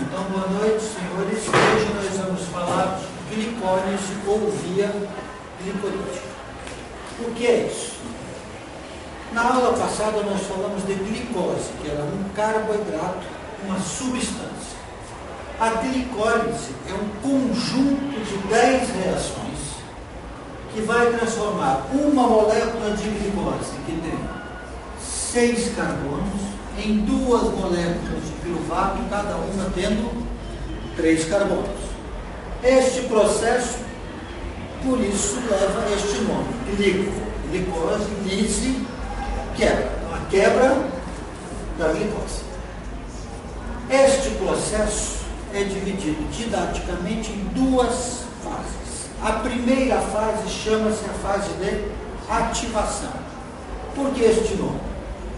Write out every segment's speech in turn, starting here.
Então, boa noite, senhores. Hoje nós vamos falar de glicólise ou via glicolítica. O que é isso? Na aula passada nós falamos de glicose, que era um carboidrato, uma substância. A glicólise é um conjunto de 10 reações que vai transformar uma molécula de glicose, que tem 6 carbonos, em 2 moléculas de piruvato, cada uma tendo 3 carbonos. Este processo, por isso, leva este nome, glicose, lise, quebra. Então, a quebra da glicose. Este processo é dividido didaticamente em 2 fases. A primeira fase chama-se a fase de ativação. Por que este nome?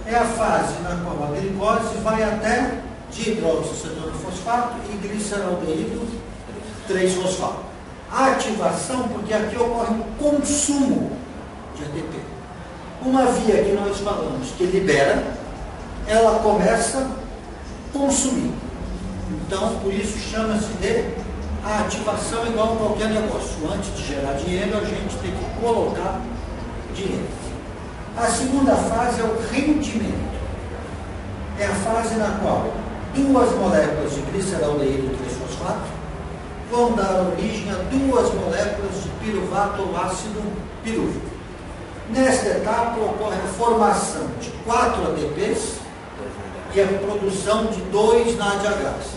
É a fase na qual a glicose vai até dihidroxicetona-fosfato e gliceraldeído 3-fosfato. A ativação, porque aqui ocorre um consumo de ATP. Uma via que nós falamos que libera, ela começa a consumir. Então, por isso chama-se de ativação, igual a qualquer negócio. Antes de gerar dinheiro, a gente tem que colocar dinheiro. A segunda fase é o rendimento. É a fase na qual 2 moléculas de gliceraldeído 3-fosfato vão dar origem a 2 moléculas de piruvato ou ácido pirúvico. Nesta etapa ocorre a formação de 4 ATPs e a produção de 2 NADHs,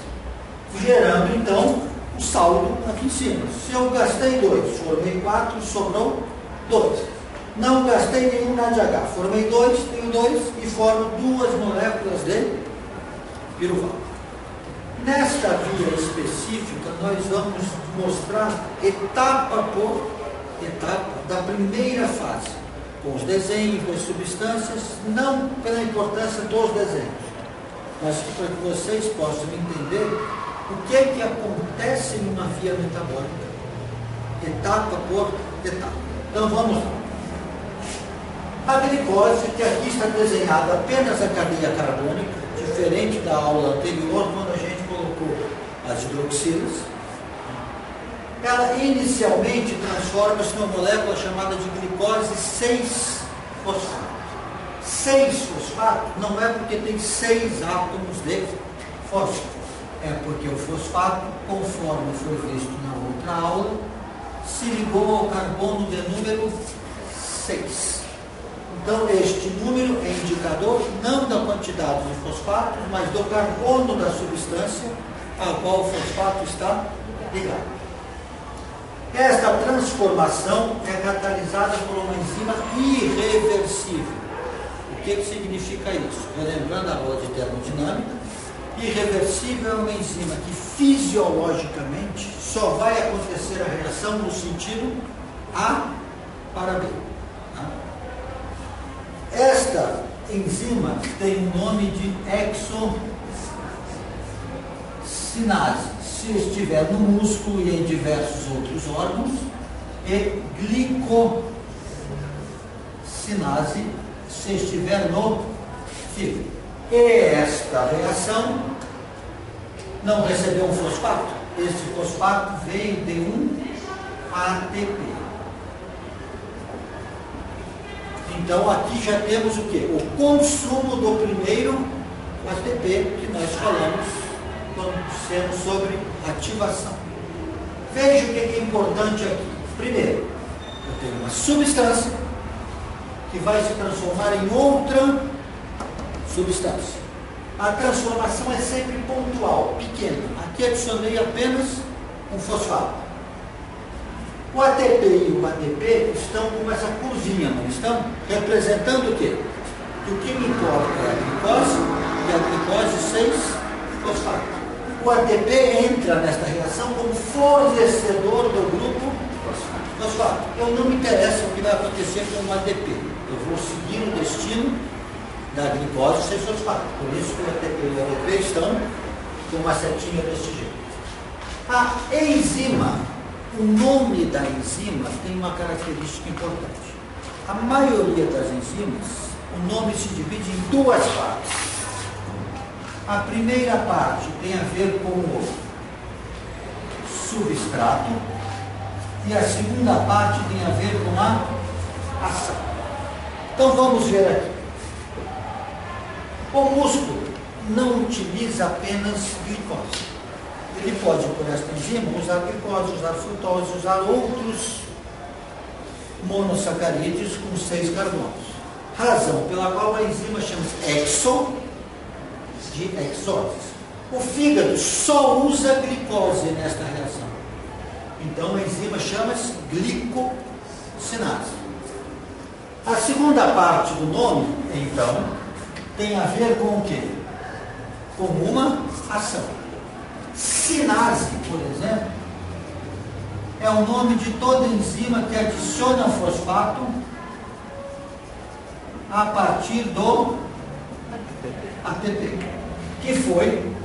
gerando então o saldo aqui em cima. Se eu gastei 2, formei 4, sobrou 2. Não gastei nenhum NADH, formei 2, tenho 2 e formo 2 moléculas de piruvato. Nesta via específica, nós vamos mostrar etapa por etapa da primeira fase, com os desenhos das substâncias, não pela importância dos desenhos, mas para que vocês possam entender o que é que acontece numa via metabólica, etapa por etapa. Então vamos lá. A glicose, que aqui está desenhada apenas a cadeia carbônica, diferente da aula anterior, quando a gente colocou as hidroxilas, ela inicialmente transforma-se numa molécula chamada de glicose 6-fosfato. 6-fosfato não é porque tem 6 átomos de fósforo, é porque o fosfato, conforme foi visto na outra aula, se ligou ao carbono de número 6. Então, este número é indicador não da quantidade de fosfatos, mas do carbono da substância a qual o fosfato está ligado. Esta transformação é catalisada por uma enzima irreversível. O que significa isso? Relembrando a aula de termodinâmica, irreversível é uma enzima que fisiologicamente só vai acontecer a reação no sentido A para B. Esta enzima tem o nome de exocinase, se estiver no músculo e em diversos outros órgãos, e glicosinase, se estiver no fígado. E esta reação não recebeu um fosfato. Este fosfato veio de um ATP. Então, aqui já temos o quê? O consumo do primeiro ATP que nós falamos quando dissemos sobre ativação. Veja o que é importante aqui. Primeiro, eu tenho uma substância que vai se transformar em outra substância. A transformação é sempre pontual, pequena. Aqui adicionei apenas um fosfato. O ATP e o ADP estão com essa curvinha, não estão? Representando o quê? Que o que me importa é a glicose e a glicose 6-fosfato. O ATP entra nesta reação como fornecedor do grupo fosfato. Eu não me interessa o que vai acontecer com o ADP. Eu vou seguir o destino da glicose 6-fosfato. Por isso que o ATP e o ADP estão com uma setinha deste jeito. A enzima, o nome da enzima tem uma característica importante. A maioria das enzimas, o nome se divide em 2 partes. A primeira parte tem a ver com o substrato e a segunda parte tem a ver com a ação. Então vamos ver aqui. O músculo não utiliza apenas glicose. Ele pode, por esta enzima, usar glicose, usar frutose, usar outros monossacarídeos com 6 carbonos. Razão pela qual a enzima chama-se exo, de exoses. O fígado só usa glicose nesta reação. Então a enzima chama-se glicosinase. A segunda parte do nome, então, tem a ver com o quê? Com uma ação. Sinase, por exemplo, é o nome de toda enzima que adiciona fosfato a partir do ATP, que foi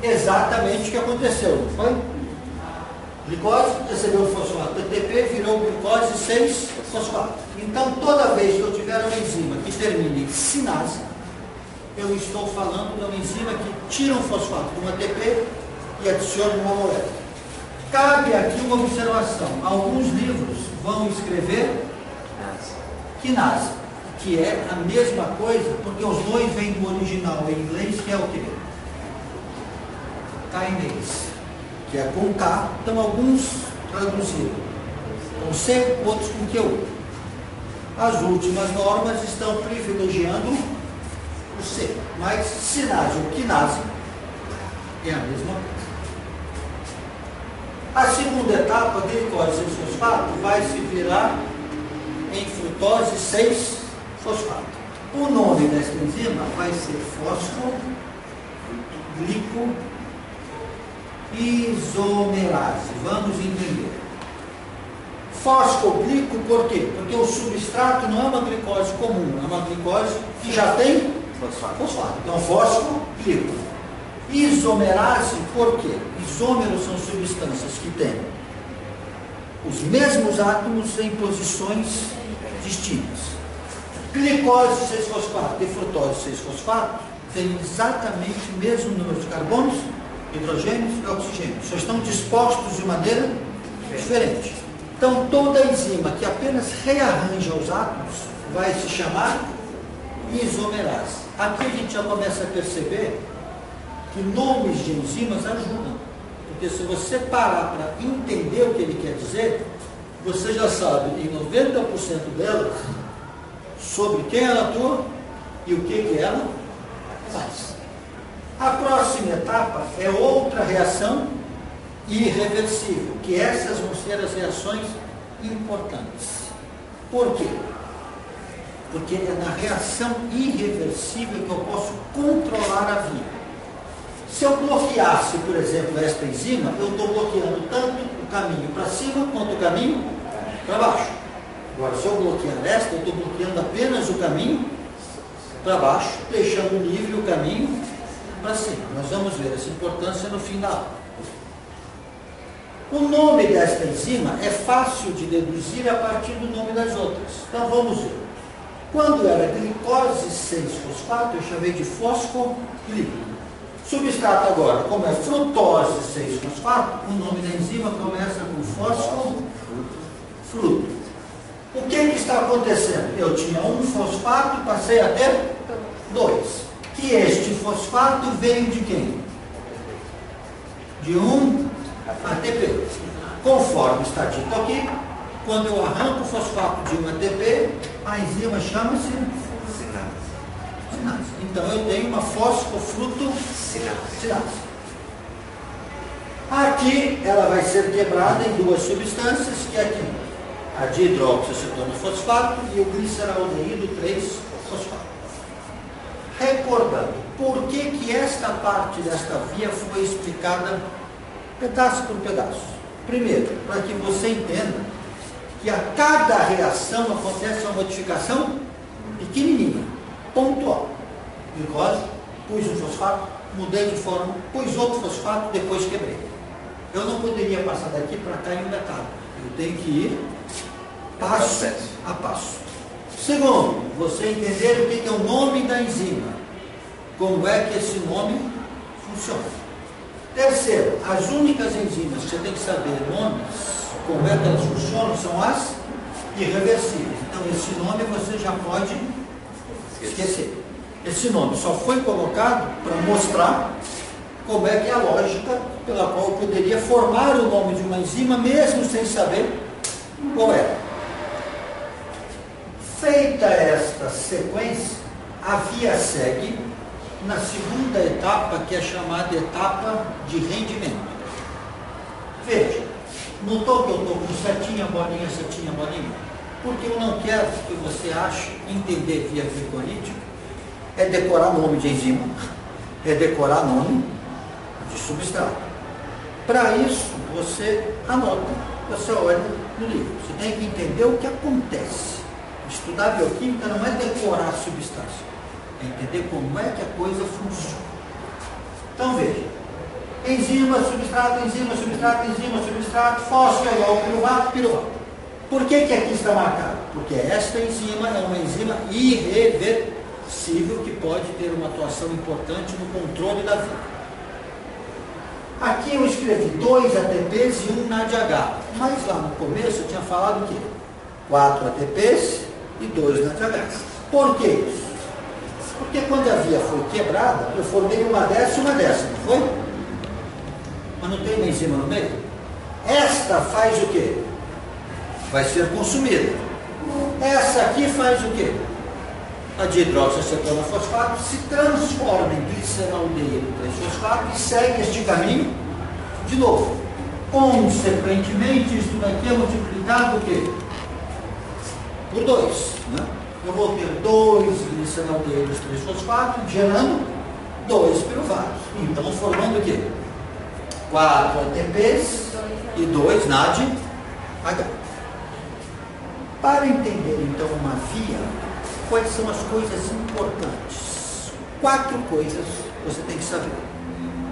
exatamente o que aconteceu, não foi? Glicose recebeu fosfato, ATP virou glicose 6-fosfato. Então, toda vez que eu tiver uma enzima que termine em sinase, eu estou falando de uma enzima que tira um fosfato de um ATP e adiciona uma molécula. Cabe aqui uma observação. Alguns livros vão escrever quinase, que é a mesma coisa, porque os dois vêm do original em inglês, que é o quê? Kinase, que é com K. Então, alguns traduziram com C, outros com Q. As últimas normas estão privilegiando o C, mas sinase ou quinase é a mesma coisa. A segunda etapa, glicose 6-fosfato, vai se virar em frutose 6-fosfato. O nome desta enzima vai ser fosfoglicoisomerase. Vamos entender. Fosfoglico por quê? Porque o substrato não é uma glicose comum, é uma glicose que já tem fosfato. Então, fosfoglico. Isomerase, por quê? Isômeros são substâncias que têm os mesmos átomos em posições distintas. Glicose 6-fosfato e frutose 6-fosfato têm exatamente o mesmo número de carbonos, hidrogênios e oxigênios, só estão dispostos de maneira diferente. Então, toda enzima que apenas rearranja os átomos vai se chamar isomerase. Aqui a gente já começa a perceber que nomes de enzimas ajudam. Porque se você parar para entender o que ele quer dizer, você já sabe, em 90% delas, sobre quem ela atua e o que ela faz. A próxima etapa é outra reação irreversível, que essas vão ser as reações importantes. Por quê? Porque é na reação irreversível que eu posso controlar a via. Se eu bloqueasse, por exemplo, esta enzima, eu estou bloqueando tanto o caminho para cima quanto o caminho para baixo. Agora, se eu bloquear esta, eu estou bloqueando apenas o caminho para baixo, deixando livre o caminho para cima. Nós vamos ver essa importância no fim da aula. O nome desta enzima é fácil de deduzir a partir do nome das outras. Então, vamos ver. Quando era glicose 6-fosfato, eu chamei de fosfoglico. Substrato agora, como é frutose 6-fosfato, o nome da enzima começa com fosfofruto. O que está acontecendo? Eu tinha um fosfato, passei a ter 2. Que este fosfato veio de quem? De um ATP. Conforme está dito aqui, quando eu arranco o fosfato de um ATP, a enzima chama-se sinase. Então eu tenho uma fosfofrutosinase. Aqui ela vai ser quebrada em duas substâncias, que é aqui, a dihidroxicetona-fosfato e o gliceraldeído 3-fosfato. Recordando, por que esta parte desta via foi explicada pedaço por pedaço? Primeiro, para que você entenda que a cada reação acontece uma modificação pequenininha, pontual. Glicose, pus um fosfato, mudei de forma, pus outro fosfato, depois quebrei. Eu não poderia passar daqui para cá em um detalhe. Eu tenho que ir passo a passo. Segundo, você entender o que é o nome da enzima. Como é que esse nome funciona. Terceiro, as únicas enzimas que você tem que saber nomes, como é que elas funcionam, são as irreversíveis. Então, esse nome você já pode esquecer. Esse nome só foi colocado para mostrar como é que é a lógica pela qual eu poderia formar o nome de uma enzima, mesmo sem saber qual é. Feita esta sequência, a via segue na segunda etapa, que é chamada etapa de rendimento. Veja, notou que eu estou com setinha, bolinha, porque eu não quero que você ache entender via glicolítica é decorar nome de enzima, é decorar nome de substrato. Para isso, você anota, você olha no livro. Você tem que entender o que acontece. Estudar bioquímica não é decorar a substância, é entender como é que a coisa funciona. Então veja, enzima, substrato, fósforo é igual piruvato, piruvato. Por que aqui está marcado? Porque esta enzima é uma enzima irreversível que pode ter uma atuação importante no controle da vida. Aqui eu escrevi 2 ATPs e 1 NADH, mas lá no começo eu tinha falado o quê? 4 ATPs e 2 NADH. Por que isso? Porque quando a via foi quebrada, eu formei uma dessa e uma dessa, não foi? Mas não tem uma enzima no meio? Esta faz o quê? Vai ser consumida. Essa aqui faz o quê? A dihidroxiacetona fosfato se transforma em gliceraldeído 3-fosfato e segue este caminho de novo. Consequentemente, isso daqui é multiplicado o quê? Por 2. Né? Eu vou ter 2 gliceraldeídos 3-fosfato gerando 2 piruvatos. Então, formando o quê? 4 ATPs e 2 NADH. Para entender, então, uma via, quais são as coisas importantes? 4 coisas você tem que saber.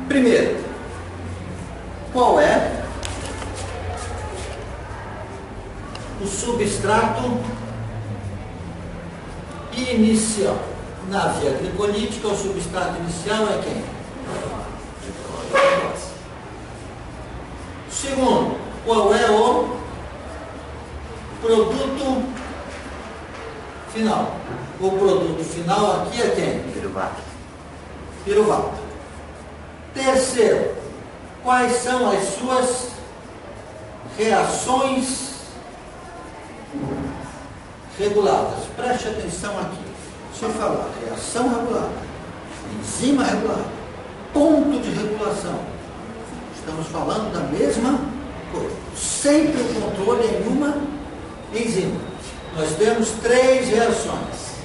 Primeiro, qual é o substrato inicial? Na via glicolítica, o substrato inicial é quem? Segundo, qual é o produto final? O produto final aqui é quem? Piruvato. Terceiro, quais são as suas reações reguladas? Preste atenção aqui. Se eu falar reação regulada, enzima regulada, ponto de regulação, estamos falando da mesma coisa. Sempre o controle é em uma enzima. Nós temos 3 reações: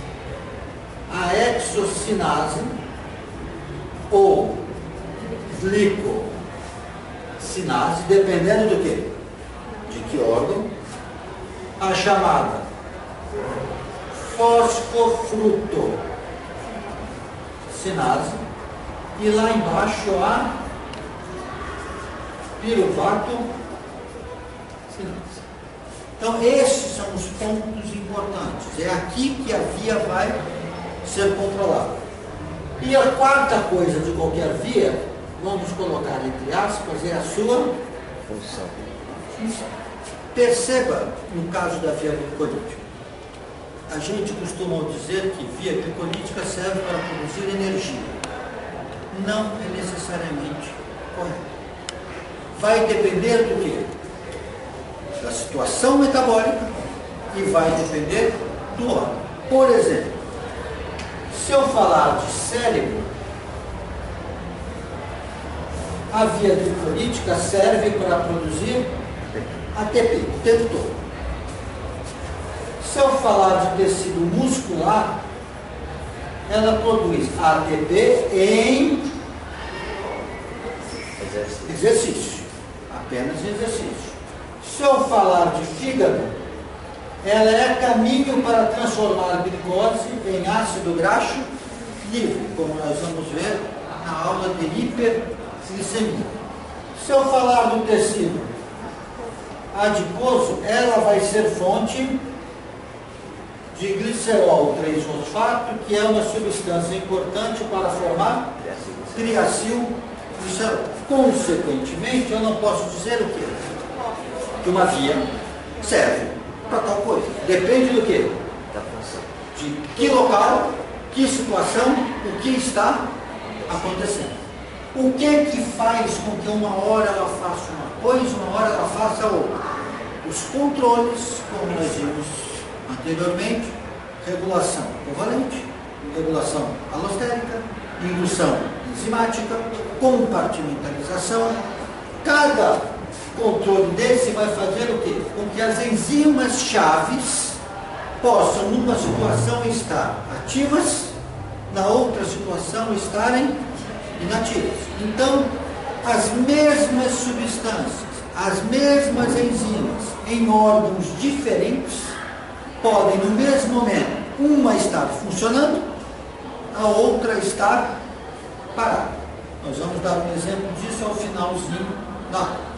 a exocinase ou glicosinase, dependendo do quê? De que órgão. A chamada fosfofrutosinase e lá embaixo a piruvato. Então, esses são os pontos importantes. É aqui que a via vai ser controlada. E a quarta coisa de qualquer via, vamos colocar entre aspas, é a sua função. Perceba, no caso da via glicolítica, a gente costuma dizer que via glicolítica serve para produzir energia. Não é necessariamente correto. Vai depender do quê? Da situação metabólica e vai depender do órgão. Por exemplo, se eu falar de cérebro, a via glicolítica serve para produzir ATP o tempo todo. Se eu falar de tecido muscular, ela produz ATP em exercício, apenas exercício. Se eu falar de fígado, ela é caminho para transformar glicose em ácido graxo livre, como nós vamos ver na aula de hiperglicemia. Se eu falar do tecido adiposo, ela vai ser fonte de glicerol 3-fosfato, que é uma substância importante para formar triacil glicerol. Consequentemente, eu não posso dizer o quê? Que uma via serve para tal coisa. Depende do quê? Da função. De que local, que situação, o que está acontecendo. O que faz com que uma hora ela faça uma coisa, uma hora ela faça outra? Os controles, como nós vimos anteriormente, regulação covalente, regulação alostérica, indução enzimática, compartimentalização. Cada controle desse vai fazer o quê? Com que as enzimas chaves possam, numa situação, estar ativas, na outra situação, estarem inativas. Então, as mesmas substâncias, as mesmas enzimas, em órgãos diferentes, podem, no mesmo momento, uma estar funcionando, a outra estar parada. Nós vamos dar um exemplo disso ao finalzinho da aula.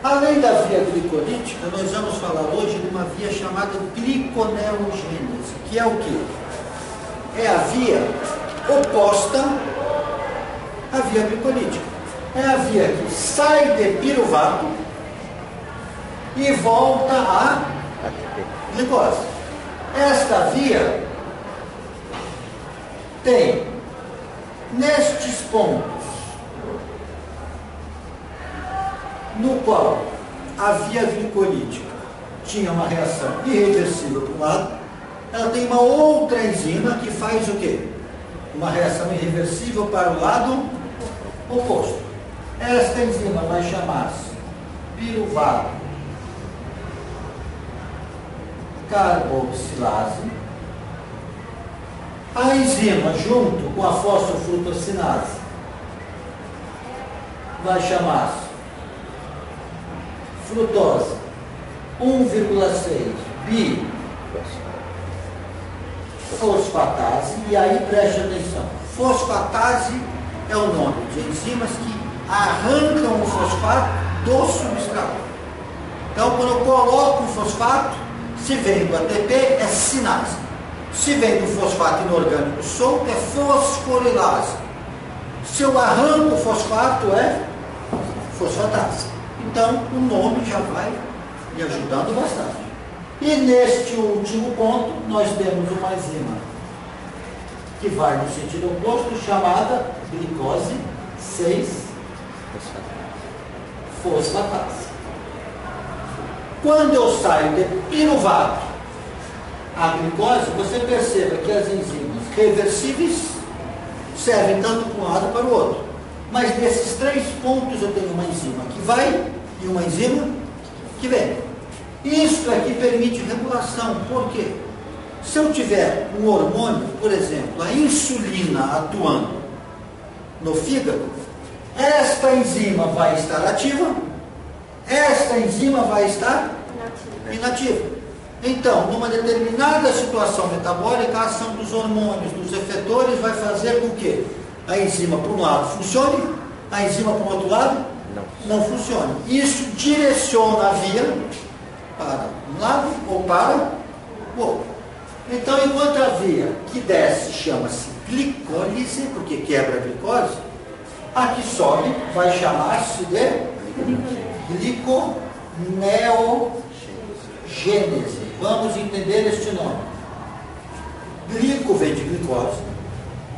Além da via glicolítica, nós vamos falar hoje de uma via chamada gliconeogênese, que é o quê? É a via oposta à via glicolítica. É a via que sai de piruvato e volta à glicose. Esta via tem, nestes pontos, no qual a via glicolítica tinha uma reação irreversível para um lado, ela tem uma outra enzima que faz o quê? Uma reação irreversível para o lado oposto. Esta enzima vai chamar-se piruvato carboxilase. A enzima, junto com a fosfofrutossinase, vai chamar-se frutose 1,6 bifosfatase. E aí preste atenção, fosfatase é o nome de enzimas que arrancam o fosfato do substrato. Então, quando eu coloco o fosfato, se vem do ATP, é sinase. Se vem do fosfato inorgânico solto, é fosforilase. Se eu arranco o fosfato, é fosfatase. Então, o nome já vai me ajudando bastante. E neste último ponto, nós temos uma enzima que vai no sentido oposto, chamada glicose 6-fosfatase. Quando eu saio de piruvato à glicose, você perceba que as enzimas reversíveis servem tanto para um lado para o outro. Mas nesses três pontos eu tenho uma enzima que vai e uma enzima que vem. Isso é que permite regulação. Por quê? Se eu tiver um hormônio, por exemplo, a insulina atuando no fígado, esta enzima vai estar ativa, esta enzima vai estar inativa. Então, numa determinada situação metabólica, a ação dos hormônios, dos efetores, vai fazer com que a enzima para um lado funcione, a enzima para o outro lado não funcione. Isso direciona a via para um lado ou para o outro. Então, enquanto a via que desce chama-se glicólise, porque quebra a glicose, a que sobe vai chamar-se de gliconeogênese. Vamos entender este nome. Glico vem de glicose,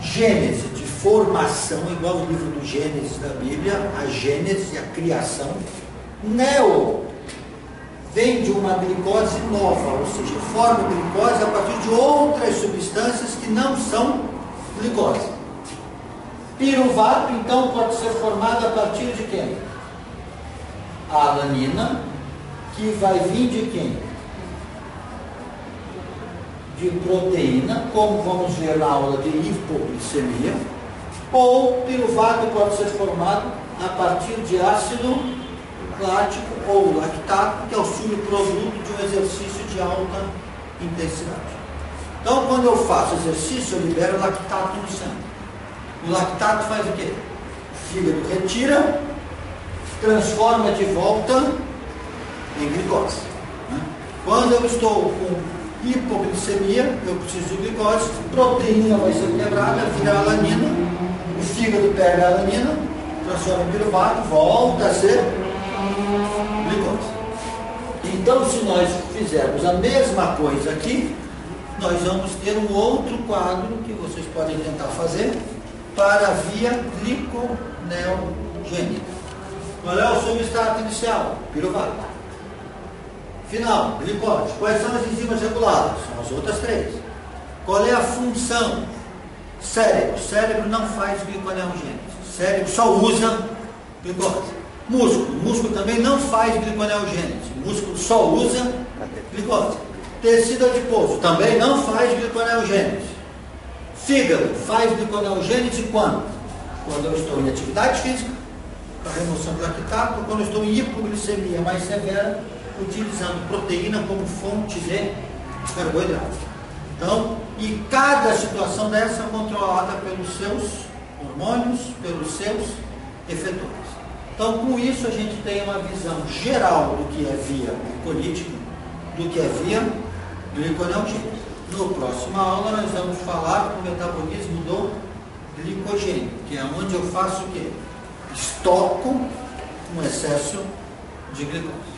gênese de formação, igual o livro do Gênesis da Bíblia, a gênese, a criação. Neo vem de uma glicose nova, ou seja, forma glicose a partir de outras substâncias que não são glicose. Piruvato, então, pode ser formado a partir de quem? A alanina, que vai vir de quem? De proteína, como vamos ver na aula de hipoglicemia. Ou piruvato pode ser formado a partir de ácido lático ou lactato, que é o subproduto de um exercício de alta intensidade. Então, quando eu faço exercício, eu libero lactato no sangue. O lactato faz o quê? O fígado retira, transforma de volta em glicose. Quando eu estou com hipoglicemia, eu preciso de glicose, proteína vai ser quebrada, vira alanina, fígado pega a alanina, transforma em piruvato, volta a ser glicose. Então, se nós fizermos a mesma coisa aqui, nós vamos ter um outro quadro que vocês podem tentar fazer para a via gliconeogênica. Qual é o substrato inicial? Piruvato. Final, glicose. Quais são as enzimas reguladas? São as outras três. Qual é a função? Cérebro. Cérebro não faz gliconeogênese. Cérebro só usa glicose. Músculo. Músculo também não faz gliconeogênese. Músculo só usa glicose. Tecido adiposo também não faz gliconeogênese. Fígado faz gliconeogênese quando? Quando eu estou em atividade física, para remoção do lactato, ou quando eu estou em hipoglicemia mais severa, utilizando proteína como fonte de carboidrato. Então, e cada situação dessa é controlada pelos seus hormônios, pelos seus efetores. Então, com isso, a gente tem uma visão geral do que é via glicolítica, do que é via gliconeogênica. No próxima aula, nós vamos falar do metabolismo do glicogênio, que é onde eu faço o quê? Estoco um excesso de glicose.